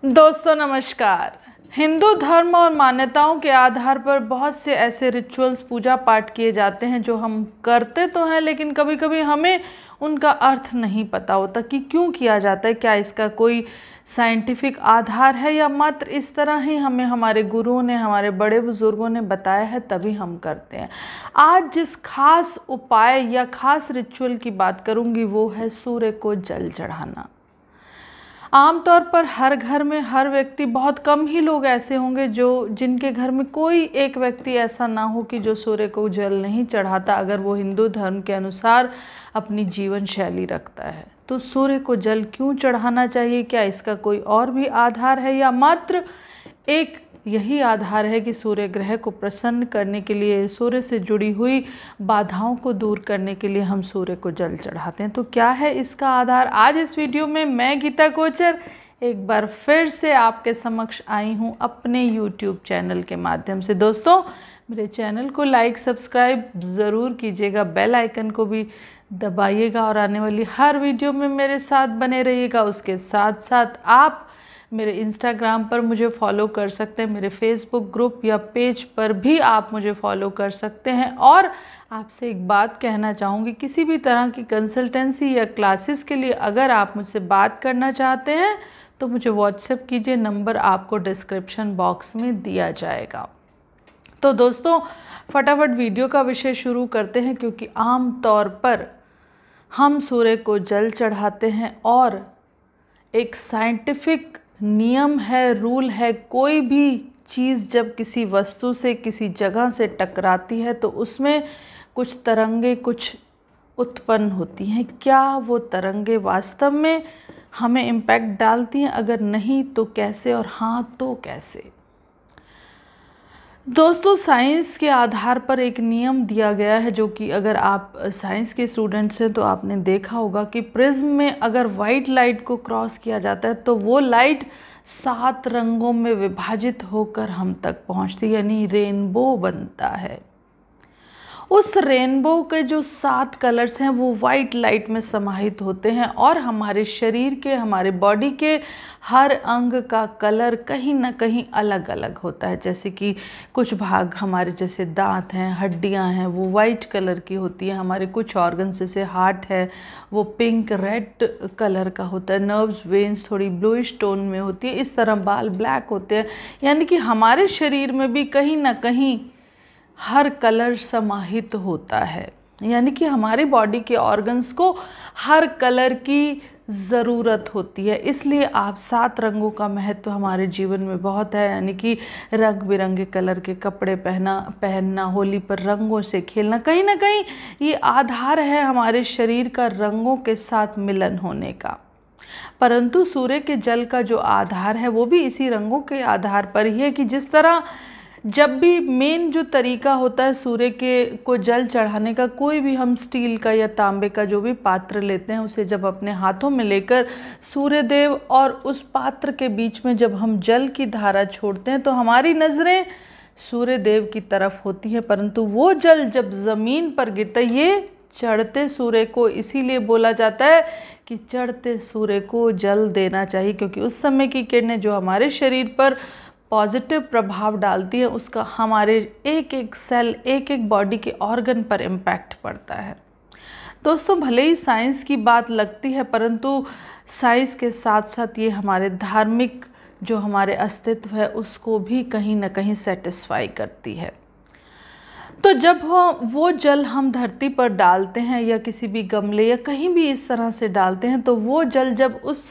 दोस्तों नमस्कार। हिंदू धर्म और मान्यताओं के आधार पर बहुत से ऐसे रिचुअल्स पूजा पाठ किए जाते हैं जो हम करते तो हैं, लेकिन कभी कभी हमें उनका अर्थ नहीं पता होता कि क्यों किया जाता है। क्या इसका कोई साइंटिफिक आधार है या मात्र इस तरह ही हमें हमारे गुरुओं ने, हमारे बड़े बुजुर्गों ने बताया है तभी हम करते हैं। आज जिस खास उपाय या खास रिचुअल की बात करूंगी वो है सूर्य को जल चढ़ाना। आमतौर पर हर घर में हर व्यक्ति, बहुत कम ही लोग ऐसे होंगे जिनके घर में कोई एक व्यक्ति ऐसा ना हो कि जो सूर्य को जल नहीं चढ़ाता, अगर वो हिंदू धर्म के अनुसार अपनी जीवन शैली रखता है। तो सूर्य को जल क्यों चढ़ाना चाहिए? क्या इसका कोई और भी आधार है या मात्र एक यही आधार है कि सूर्य ग्रह को प्रसन्न करने के लिए, सूर्य से जुड़ी हुई बाधाओं को दूर करने के लिए हम सूर्य को जल चढ़ाते हैं? तो क्या है इसका आधार? आज इस वीडियो में मैं गीता कोचर एक बार फिर से आपके समक्ष आई हूँ अपने YouTube चैनल के माध्यम से। दोस्तों, मेरे चैनल को लाइक सब्सक्राइब ज़रूर कीजिएगा, बेल आइकन को भी दबाइएगा और आने वाली हर वीडियो में मेरे साथ बने रहिएगा। उसके साथ साथ आप मेरे इंस्टाग्राम पर मुझे फॉलो कर सकते हैं, मेरे फेसबुक ग्रुप या पेज पर भी आप मुझे फॉलो कर सकते हैं। और आपसे एक बात कहना चाहूँगी, किसी भी तरह की कंसल्टेंसी या क्लासेस के लिए अगर आप मुझसे बात करना चाहते हैं तो मुझे व्हाट्सएप कीजिए, नंबर आपको डिस्क्रिप्शन बॉक्स में दिया जाएगा। तो दोस्तों, फटाफट वीडियो का विषय शुरू करते हैं, क्योंकि आम तौर पर हम सूर्य को जल चढ़ाते हैं और एक साइंटिफिक नियम है, रूल है, कोई भी चीज़ जब किसी वस्तु से, किसी जगह से टकराती है तो उसमें कुछ तरंगे कुछ उत्पन्न होती हैं। क्या वो तरंगे वास्तव में हमें इम्पैक्ट डालती हैं? अगर नहीं तो कैसे, और हाँ तो कैसे? दोस्तों, साइंस के आधार पर एक नियम दिया गया है, जो कि अगर आप साइंस के स्टूडेंट्स हैं तो आपने देखा होगा कि प्रिज्म में अगर वाइट लाइट को क्रॉस किया जाता है तो वो लाइट 7 रंगों में विभाजित होकर हम तक पहुंचती, यानी रेनबो बनता है। उस रेनबो के जो 7 कलर्स हैं वो वाइट लाइट में समाहित होते हैं और हमारे शरीर के, हमारे बॉडी के हर अंग का कलर कहीं ना कहीं अलग अलग होता है। जैसे कि कुछ भाग हमारे, जैसे दांत हैं, हड्डियां हैं, वो वाइट कलर की होती हैं। हमारे कुछ ऑर्गन्स जैसे हार्ट है वो पिंक रेड कलर का होता है। नर्व्स, वेन्स थोड़ी ब्लूइश टोन में होती है। इस तरह बाल ब्लैक होते हैं। यानी कि हमारे शरीर में भी कहीं ना कहीं हर कलर समाहित होता है, यानी कि हमारी बॉडी के ऑर्गन्स को हर कलर की ज़रूरत होती है। इसलिए आप 7 रंगों का महत्व हमारे जीवन में बहुत है, यानी कि रंग बिरंगे कलर के कपड़े पहनना, होली पर रंगों से खेलना, कहीं ना कहीं ये आधार है हमारे शरीर का रंगों के साथ मिलन होने का। परंतु सूर्य के जल का जो आधार है वो भी इसी रंगों के आधार पर ही है कि जिस तरह जब भी मेन जो तरीका होता है सूर्य के को जल चढ़ाने का, कोई भी हम स्टील का या तांबे का जो भी पात्र लेते हैं, उसे जब अपने हाथों में लेकर सूर्य देव और उस पात्र के बीच में जब हम जल की धारा छोड़ते हैं तो हमारी नज़रें सूर्य देव की तरफ होती है। परंतु वो जल जब ज़मीन पर गिरता है, ये चढ़ते सूर्य को इसीलिए बोला जाता है कि चढ़ते सूर्य को जल देना चाहिए, क्योंकि उस समय की किरणें जो हमारे शरीर पर पॉजिटिव प्रभाव डालती है उसका हमारे एक एक सेल, एक एक बॉडी के ऑर्गन पर इम्पैक्ट पड़ता है। दोस्तों, भले ही साइंस की बात लगती है, परंतु साइंस के साथ साथ ये हमारे धार्मिक जो हमारे अस्तित्व है उसको भी कहीं ना कहीं सेटिस्फाई करती है। तो जब वो जल हम धरती पर डालते हैं या किसी भी गमले या कहीं भी इस तरह से डालते हैं, तो वो जल जब उस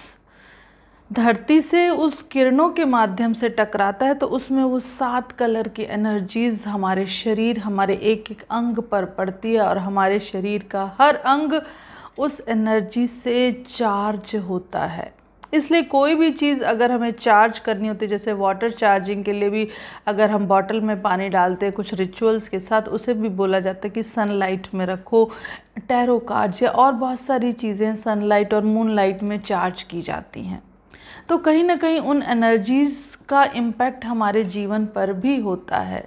धरती से उस किरणों के माध्यम से टकराता है तो उसमें वो 7 कलर की एनर्जीज हमारे शरीर, हमारे एक एक अंग पर पड़ती है और हमारे शरीर का हर अंग उस एनर्जी से चार्ज होता है। इसलिए कोई भी चीज़ अगर हमें चार्ज करनी होती है, जैसे वाटर चार्जिंग के लिए भी अगर हम बॉटल में पानी डालते हैं कुछ रिचुअल्स के साथ, उसे भी बोला जाता है कि सनलाइट में रखो। टैरो कार्ड्स या और बहुत सारी चीज़ें सनलाइट और मूनलाइट में चार्ज की जाती हैं। तो कहीं ना कहीं उन एनर्जीज़ का इम्पैक्ट हमारे जीवन पर भी होता है।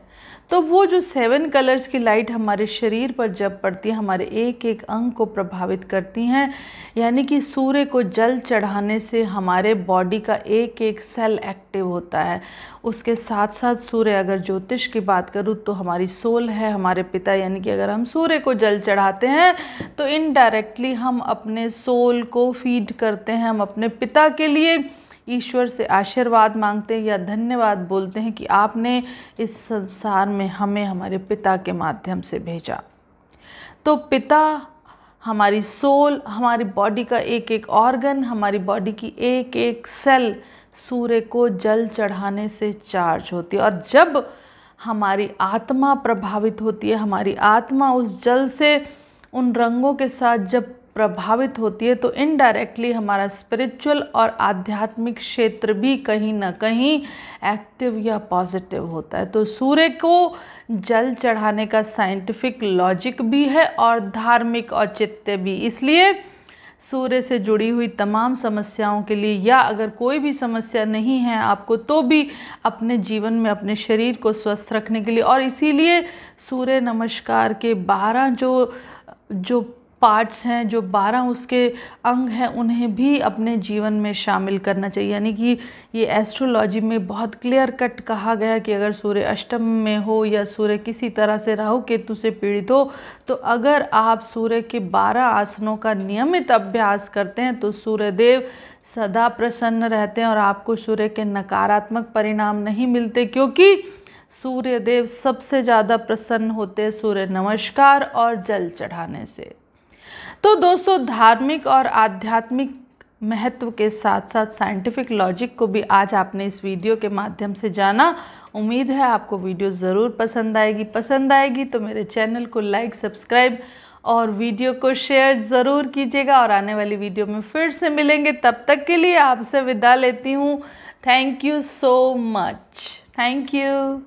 तो वो जो 7 कलर्स की लाइट हमारे शरीर पर जब पड़ती है, हमारे एक एक अंग को प्रभावित करती हैं। यानी कि सूर्य को जल चढ़ाने से हमारे बॉडी का एक एक सेल एक्टिव होता है। उसके साथ साथ सूर्य, अगर ज्योतिष की बात करूँ तो हमारी सोल है, हमारे पिता, यानी कि अगर हम सूर्य को जल चढ़ाते हैं तो इनडायरेक्टली हम अपने सोल को फीड करते हैं। हम अपने पिता के लिए ईश्वर से आशीर्वाद मांगते हैं या धन्यवाद बोलते हैं कि आपने इस संसार में हमें हमारे पिता के माध्यम से भेजा। तो पिता, हमारी सोल, हमारी बॉडी का एक एक ऑर्गन, हमारी बॉडी की एक एक सेल सूर्य को जल चढ़ाने से चार्ज होती है। और जब हमारी आत्मा प्रभावित होती है, हमारी आत्मा उस जल से, उन रंगों के साथ जब प्रभावित होती है, तो इनडायरेक्टली हमारा स्पिरिचुअल और आध्यात्मिक क्षेत्र भी कहीं ना कहीं एक्टिव या पॉजिटिव होता है। तो सूर्य को जल चढ़ाने का साइंटिफिक लॉजिक भी है और धार्मिक औचित्य भी। इसलिए सूर्य से जुड़ी हुई तमाम समस्याओं के लिए, या अगर कोई भी समस्या नहीं है आपको, तो भी अपने जीवन में अपने शरीर को स्वस्थ रखने के लिए, और इसीलिए सूर्य नमस्कार के 12 जो पार्ट्स हैं, जो 12 उसके अंग हैं, उन्हें भी अपने जीवन में शामिल करना चाहिए। यानी कि ये एस्ट्रोलॉजी में बहुत क्लियर कट कहा गया कि अगर सूर्य अष्टम में हो या सूर्य किसी तरह से राहु केतु से पीड़ित हो, तो अगर आप सूर्य के 12 आसनों का नियमित अभ्यास करते हैं तो सूर्यदेव सदा प्रसन्न रहते हैं और आपको सूर्य के नकारात्मक परिणाम नहीं मिलते, क्योंकि सूर्यदेव सबसे ज़्यादा प्रसन्न होते हैं सूर्य नमस्कार और जल चढ़ाने से। तो दोस्तों, धार्मिक और आध्यात्मिक महत्व के साथ साथ साइंटिफिक लॉजिक को भी आज आपने इस वीडियो के माध्यम से जाना। उम्मीद है आपको वीडियो ज़रूर पसंद आएगी तो मेरे चैनल को लाइक, सब्सक्राइब और वीडियो को शेयर ज़रूर कीजिएगा। और आने वाली वीडियो में फिर से मिलेंगे, तब तक के लिए आपसे विदा लेती हूँ। Thank you so much. Thank you.